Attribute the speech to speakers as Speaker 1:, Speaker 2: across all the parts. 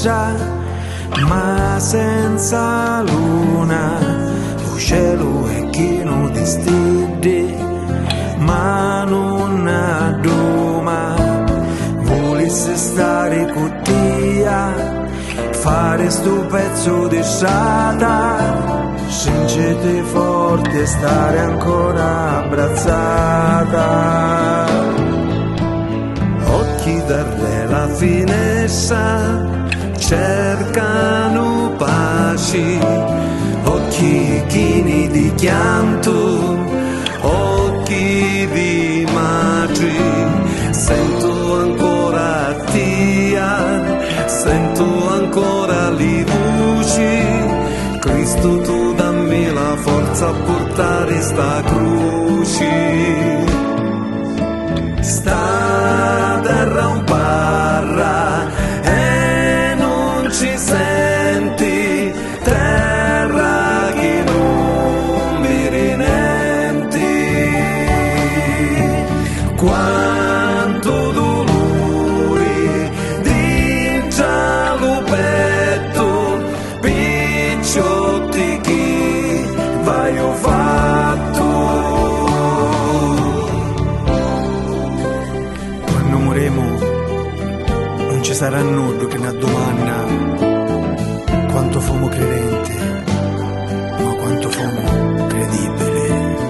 Speaker 1: finestra, ma senza luna, il cielo è chino di stelle, ma non ha doma, volesse stare con te, fare sto pezzo di strada, stringete forte e stare ancora abbracciata. Occhi dalla finestra cercano pace, occhi chini di pianto, occhi di madre, sento ancora tia, sento ancora le luci, Cristo tu dammi la forza a portare sta croce. Sta terra un parra e non ci senti, terra che non mi rinenti. Quanto dolore dentro lo petto, picciotti che vai ho fatto. Quando moremo non ci sarà nudo che ne domanda quanto fumo credente, ma quanto fumo credibile.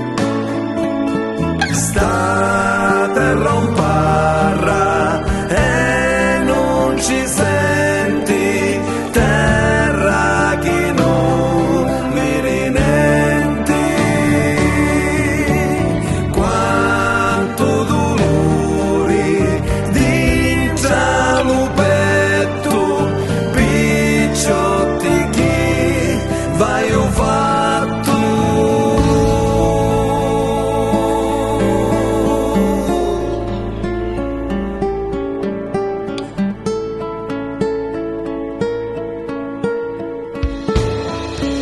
Speaker 1: Sta terra un parra e non ci senti, terra che non mi rinenti. Quanto dolore dentro lo petto, picciotti che vai ho fatto.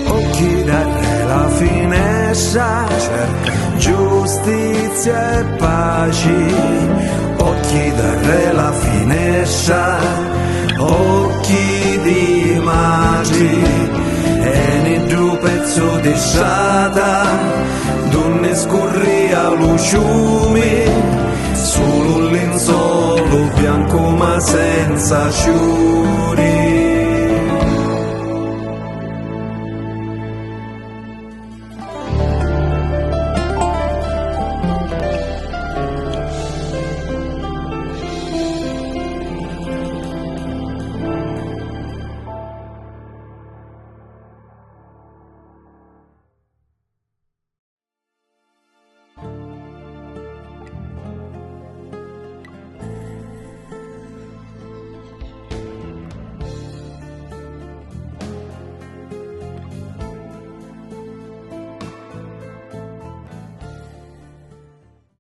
Speaker 1: Occhi dalla finestra cerca giustizia e pace, occhi dalla finestra, occhi di madre, e ne due pezzo di strada donne scorria lo fiume, solo un lenzuolo bianco ma senza fiori.